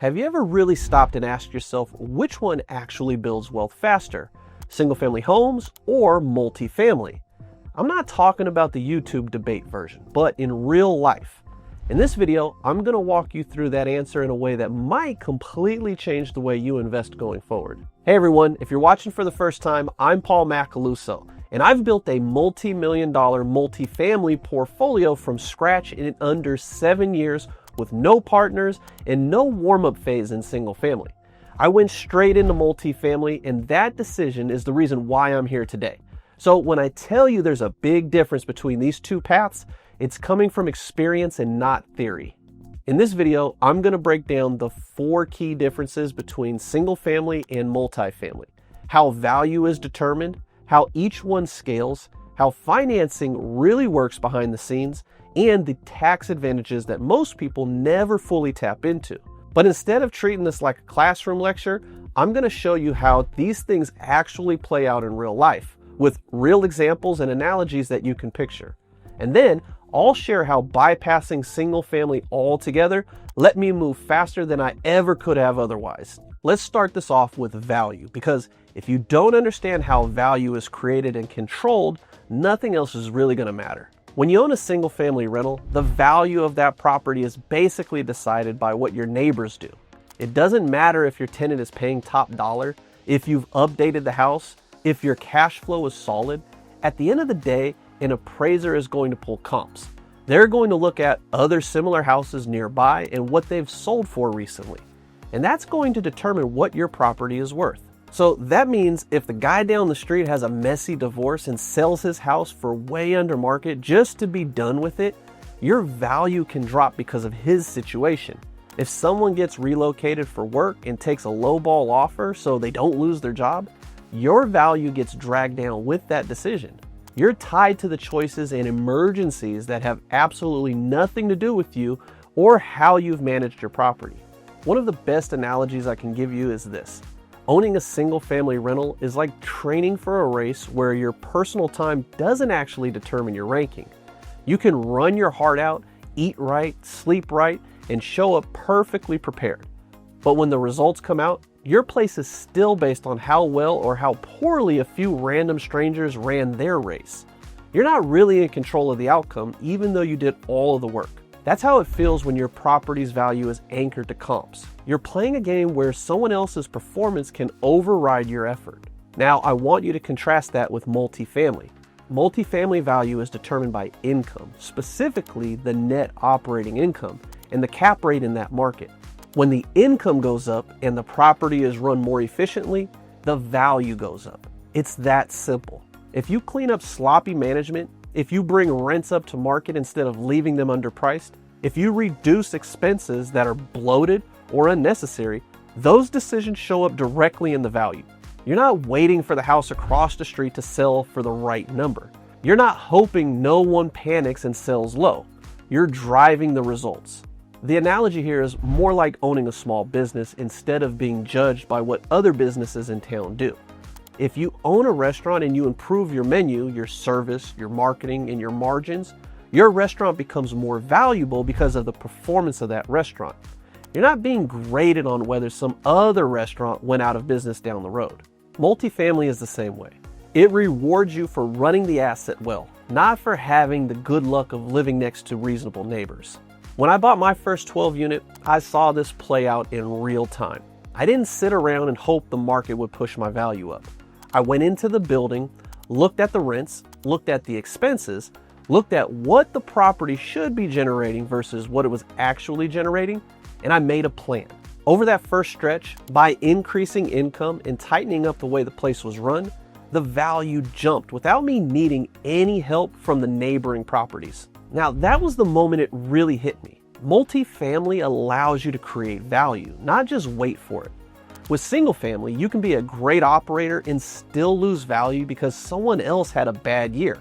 Have you ever really stopped and asked yourself which one actually builds wealth faster? Single-family homes or multifamily? I'm not talking about the YouTube debate version, but in real life. In this video, I'm going to walk you through that answer in a way that might completely change the way you invest going forward. Hey everyone, if you're watching for the first time, I'm Paul Maluso, and I've built a multi-million-dollar multifamily portfolio from scratch in under 7 years with no partners and no warm-up phase in single family. I went straight into multifamily, and that decision is the reason why I'm here today. So when I tell you there's a big difference between these two paths, it's coming from experience and not theory. In this video, I'm going to break down the 4 key differences between single family and multifamily, how value is determined, how each one scales, how financing really works behind the scenes, and the tax advantages that most people never fully tap into. But instead of treating this like a classroom lecture, I'm going to show you how these things actually play out in real life, with real examples and analogies that you can picture. And then I'll share how bypassing single family altogether let me move faster than I ever could have otherwise. Let's start this off with value, because if you don't understand how value is created and controlled, nothing else is really going to matter. When you own a single family rental, the value of that property is basically decided by what your neighbors do. It doesn't matter if your tenant is paying top dollar, if you've updated the house, if your cash flow is solid. At the end of the day, an appraiser is going to pull comps. They're going to look at other similar houses nearby and what they've sold for recently. And that's going to determine what your property is worth. So that means if the guy down the street has a messy divorce and sells his house for way under market just to be done with it, your value can drop because of his situation. If someone gets relocated for work and takes a lowball offer so they don't lose their job, your value gets dragged down with that decision. You're tied to the choices and emergencies that have absolutely nothing to do with you or how you've managed your property. One of the best analogies I can give you is this. Owning a single family rental is like training for a race where your personal time doesn't actually determine your ranking. You can run your heart out, eat right, sleep right, and show up perfectly prepared. But when the results come out, your place is still based on how well or how poorly a few random strangers ran their race. You're not really in control of the outcome, even though you did all of the work. That's how it feels when your property's value is anchored to comps. You're playing a game where someone else's performance can override your effort. Now, I want you to contrast that with multifamily. Multifamily value is determined by income, specifically the net operating income and the cap rate in that market. When the income goes up and the property is run more efficiently, the value goes up. It's that simple. If you clean up sloppy management, if you bring rents up to market instead of leaving them underpriced, if you reduce expenses that are bloated or unnecessary, those decisions show up directly in the value. You're not waiting for the house across the street to sell for the right number. You're not hoping no one panics and sells low. You're driving the results. The analogy here is more like owning a small business instead of being judged by what other businesses in town do. If you own a restaurant and you improve your menu, your service, your marketing, and your margins, your restaurant becomes more valuable because of the performance of that restaurant. You're not being graded on whether some other restaurant went out of business down the road. Multifamily is the same way. It rewards you for running the asset well, not for having the good luck of living next to reasonable neighbors. When I bought my first 12 unit, I saw this play out in real time. I didn't sit around and hope the market would push my value up. I went into the building, looked at the rents, looked at the expenses, looked at what the property should be generating versus what it was actually generating, and I made a plan. Over that first stretch, by increasing income and tightening up the way the place was run, the value jumped without me needing any help from the neighboring properties. Now, that was the moment it really hit me. Multifamily allows you to create value, not just wait for it. With single family, you can be a great operator and still lose value because someone else had a bad year.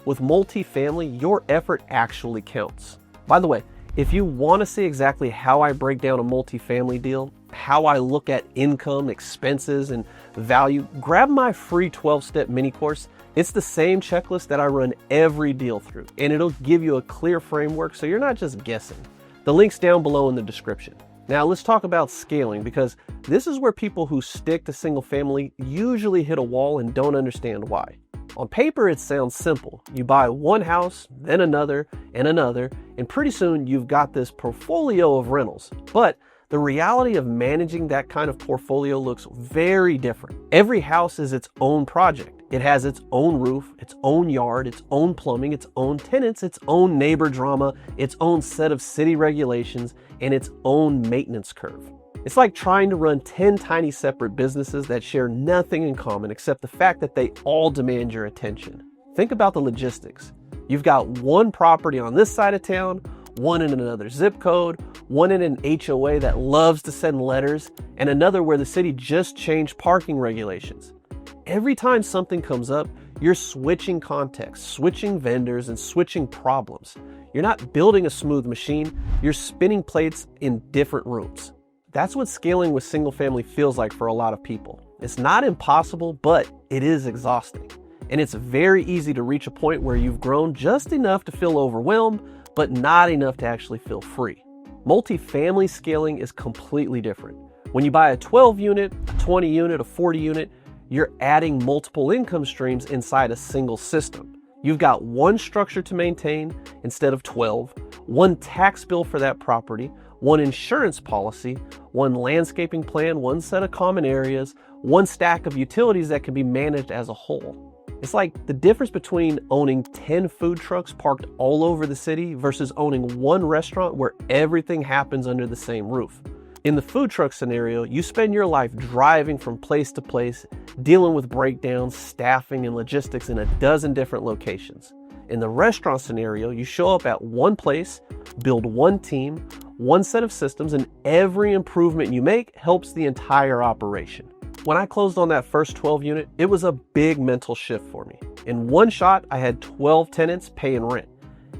With multifamily, your effort actually counts. By the way, if you want to see exactly how I break down a multifamily deal, how I look at income, expenses, and value, grab my free 12-step mini course. It's the same checklist that I run every deal through, and it'll give you a clear framework so you're not just guessing. The link's down below in the description. Now let's talk about scaling, because this is where people who stick to single family usually hit a wall and don't understand why. On paper, it sounds simple. You buy one house, then another, and pretty soon you've got this portfolio of rentals. But the reality of managing that kind of portfolio looks very different. Every house is its own project. It has its own roof, its own yard, its own plumbing, its own tenants, its own neighbor drama, its own set of city regulations, and its own maintenance curve. It's like trying to run 10 tiny separate businesses that share nothing in common except the fact that they all demand your attention. Think about the logistics. You've got one property on this side of town, one in another zip code, one in an HOA that loves to send letters, and another where the city just changed parking regulations. Every time something comes up, you're switching context, switching vendors, and switching problems. You're not building a smooth machine, you're spinning plates in different rooms. That's what scaling with single family feels like for a lot of people. It's not impossible, but it is exhausting. And it's very easy to reach a point where you've grown just enough to feel overwhelmed, but not enough to actually feel free. Multifamily scaling is completely different. When you buy a 12 unit, a 20 unit, a 40 unit, you're adding multiple income streams inside a single system. You've got one structure to maintain instead of 12, one tax bill for that property, one insurance policy, one landscaping plan, one set of common areas, one stack of utilities that can be managed as a whole. It's like the difference between owning 10 food trucks parked all over the city versus owning one restaurant where everything happens under the same roof. In the food truck scenario, you spend your life driving from place to place, dealing with breakdowns, staffing, and logistics in a dozen different locations. In the restaurant scenario, you show up at one place, build one team, one set of systems, and every improvement you make helps the entire operation. When I closed on that first 12 unit, it was a big mental shift for me. In one shot, I had 12 tenants paying rent,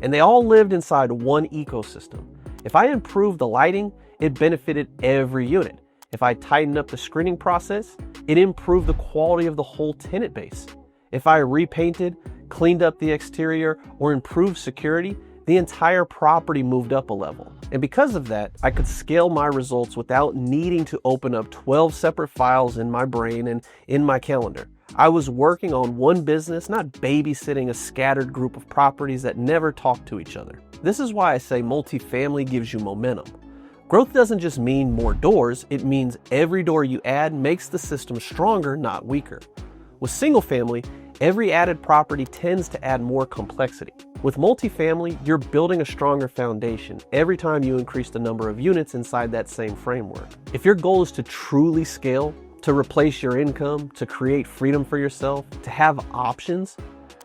and they all lived inside one ecosystem. If I improved the lighting, it benefited every unit. If I tightened up the screening process, it improved the quality of the whole tenant base. If I repainted, cleaned up the exterior, or improved security, the entire property moved up a level. And because of that, I could scale my results without needing to open up 12 separate files in my brain and in my calendar. I was working on one business, not babysitting a scattered group of properties that never talk to each other. This is why I say multifamily gives you momentum. Growth doesn't just mean more doors, it means every door you add makes the system stronger, not weaker. With single family, every added property tends to add more complexity. With multifamily, you're building a stronger foundation every time you increase the number of units inside that same framework. If your goal is to truly scale, to replace your income, to create freedom for yourself, to have options,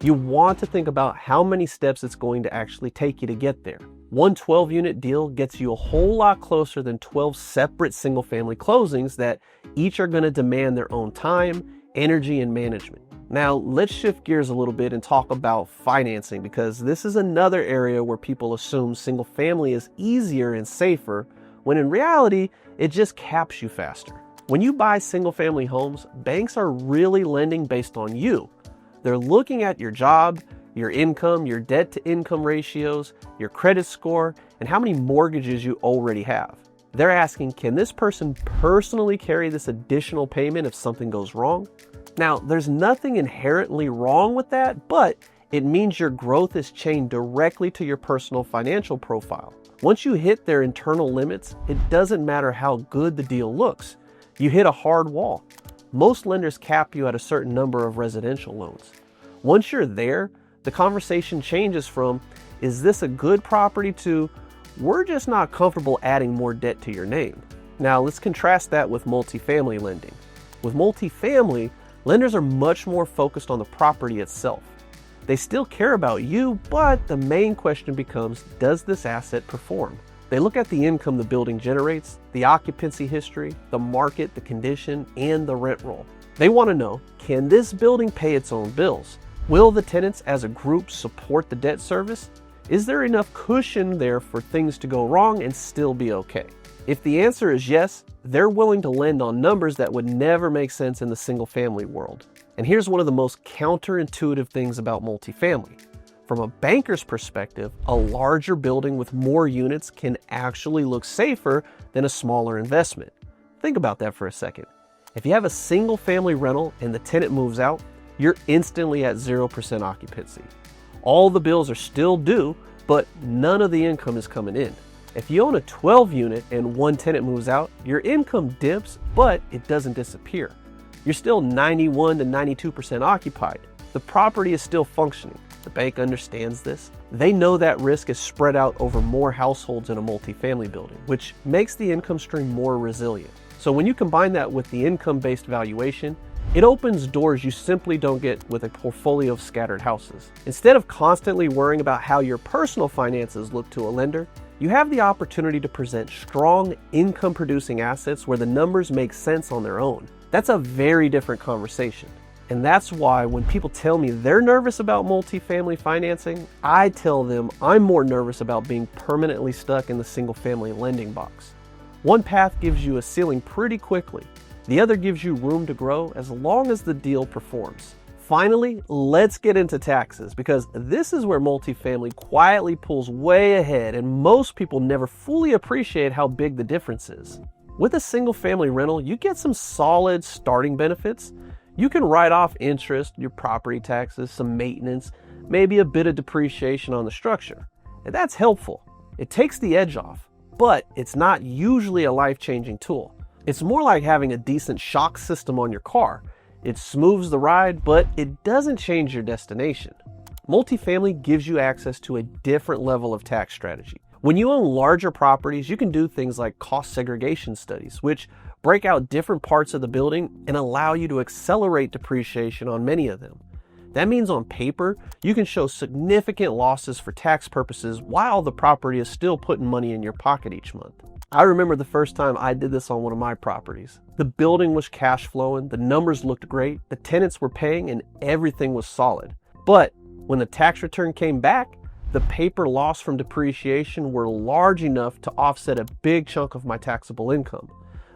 you want to think about how many steps it's going to actually take you to get there. One 12-unit deal gets you a whole lot closer than 12 separate single-family closings that each are going to demand their own time, energy, and management. Now, let's shift gears a little bit and talk about financing, because this is another area where people assume single family is easier and safer, when in reality, it just caps you faster. When you buy single family homes, banks are really lending based on you. They're looking at your job, your income, your debt to income ratios, your credit score, and how many mortgages you already have. They're asking, can this person personally carry this additional payment if something goes wrong? Now, there's nothing inherently wrong with that, but it means your growth is chained directly to your personal financial profile. Once you hit their internal limits, it doesn't matter how good the deal looks. You hit a hard wall. Most lenders cap you at a certain number of residential loans. Once you're there, the conversation changes from, is this a good property, to, we're just not comfortable adding more debt to your name. Now, let's contrast that with multifamily lending. With multifamily, lenders are much more focused on the property itself. They still care about you, but the main question becomes, does this asset perform? They look at the income the building generates, the occupancy history, the market, the condition, and the rent roll. They want to know, can this building pay its own bills? Will the tenants as a group support the debt service? Is there enough cushion there for things to go wrong and still be okay? If the answer is yes, they're willing to lend on numbers that would never make sense in the single family world. And here's one of the most counterintuitive things about multifamily. For From a banker's perspective, a larger building with more units can actually look safer than a smaller investment. Think about that for a second. If you have a single family rental and the tenant moves out, you're instantly at 0% occupancy. All the bills are still due, but none of the income is coming in. If you own a 12 unit and one tenant moves out, your income dips, but it doesn't disappear. You're still 91 to 92% occupied. The property is still functioning. The bank understands this. They know that risk is spread out over more households in a multifamily building, which makes the income stream more resilient. So when you combine that with the income-based valuation, it opens doors you simply don't get with a portfolio of scattered houses. Instead of constantly worrying about how your personal finances look to a lender, you have the opportunity to present strong income-producing assets where the numbers make sense on their own. That's a very different conversation. And that's why when people tell me they're nervous about multifamily financing, I tell them I'm more nervous about being permanently stuck in the single-family lending box. One path gives you a ceiling pretty quickly. The other gives you room to grow as long as the deal performs. Finally, let's get into taxes, because this is where multifamily quietly pulls way ahead and most people never fully appreciate how big the difference is. With a single-family rental, you get some solid starting benefits. You can write off interest, your property taxes, some maintenance, maybe a bit of depreciation on the structure. And that's helpful. It takes the edge off, but it's not usually a life-changing tool. It's more like having a decent shock system on your car. It smooths the ride, but it doesn't change your destination. Multifamily gives you access to a different level of tax strategy. When you own larger properties, you can do things like cost segregation studies, which break out different parts of the building and allow you to accelerate depreciation on many of them. That means on paper, you can show significant losses for tax purposes while the property is still putting money in your pocket each month. I remember the first time I did this on one of my properties. The building was cash flowing, the numbers looked great, the tenants were paying, and everything was solid. But when the tax return came back, the paper loss from depreciation were large enough to offset a big chunk of my taxable income.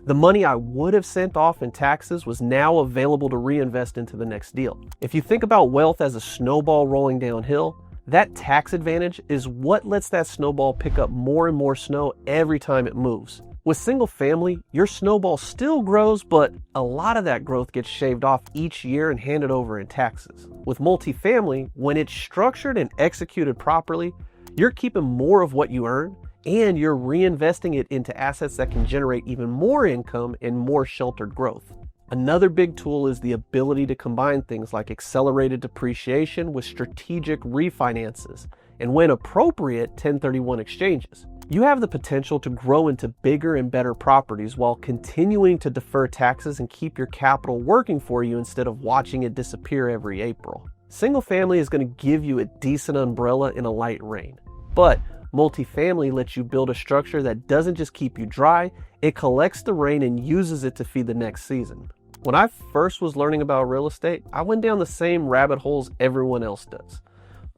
The money I would have sent off in taxes was now available to reinvest into the next deal. If you think about wealth as a snowball rolling downhill, that tax advantage is what lets that snowball pick up more and more snow every time it moves. With single family, your snowball still grows, but a lot of that growth gets shaved off each year and handed over in taxes. With multifamily, when it's structured and executed properly, you're keeping more of what you earn, and you're reinvesting it into assets that can generate even more income and more sheltered growth. Another big tool is the ability to combine things like accelerated depreciation with strategic refinances, and when appropriate, 1031 exchanges. You have the potential to grow into bigger and better properties while continuing to defer taxes and keep your capital working for you instead of watching it disappear every April. Single family is going to give you a decent umbrella in a light rain, but multifamily lets you build a structure that doesn't just keep you dry, it collects the rain and uses it to feed the next season. When I first was learning about real estate, I went down the same rabbit holes everyone else does.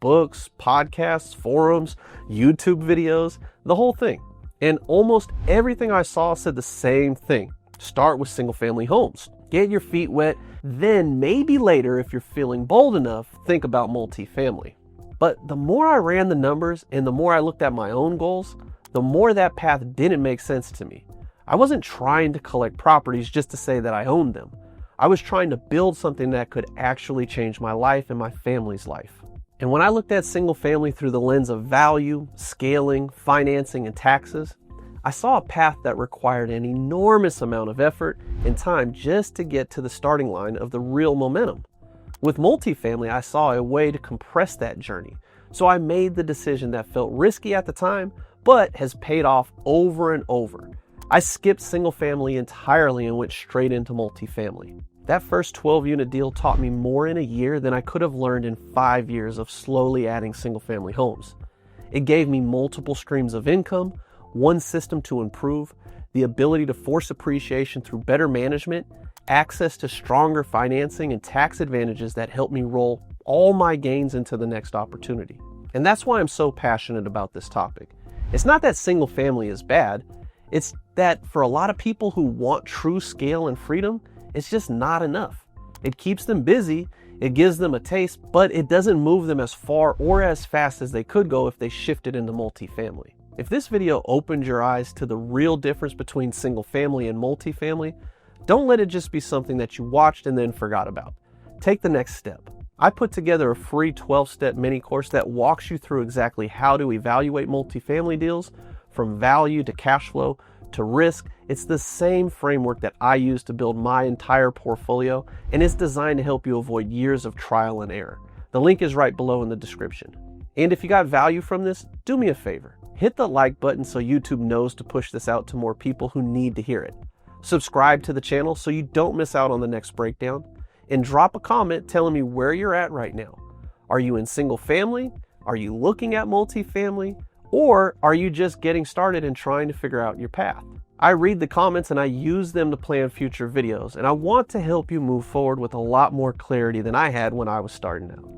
Books, podcasts, forums, YouTube videos, the whole thing. And almost everything I saw said the same thing. Start with single family homes. Get your feet wet, then maybe later, if you're feeling bold enough, think about multifamily. But the more I ran the numbers and the more I looked at my own goals, the more that path didn't make sense to me. I wasn't trying to collect properties just to say that I owned them. I was trying to build something that could actually change my life and my family's life. And when I looked at single family through the lens of value, scaling, financing, and taxes, I saw a path that required an enormous amount of effort and time just to get to the starting line of the real momentum. With multifamily, I saw a way to compress that journey. So I made the decision that felt risky at the time, but has paid off over and over. I skipped single family entirely and went straight into multifamily. That first 12-unit deal taught me more in a year than I could have learned in 5 years of slowly adding single-family homes. It gave me multiple streams of income, one system to improve, the ability to force appreciation through better management, access to stronger financing, and tax advantages that helped me roll all my gains into the next opportunity. And that's why I'm so passionate about this topic. It's not that single-family is bad. It's that for a lot of people who want true scale and freedom, it's just not enough. It keeps them busy, It gives them a taste, but it doesn't move them as far or as fast as they could go if they shifted into multifamily. If this video opened your eyes to the real difference between single family and multifamily, don't let it just be something that you watched and then forgot about. Take the next step. I put together a free 12-step mini course that walks you through exactly how to evaluate multifamily deals, from value to cash flow to risk. It's the same framework that I use to build my entire portfolio, and it's designed to help you avoid years of trial and error. The link is right below in the description. And if you got value from this, do me a favor. Hit the like button so YouTube knows to push this out to more people who need to hear it. Subscribe to the channel so you don't miss out on the next breakdown. And drop a comment telling me where you're at right now. Are you in single family? Are you looking at multifamily? Or are you just getting started and trying to figure out your path? I read the comments and I use them to plan future videos, and I want to help you move forward with a lot more clarity than I had when I was starting out.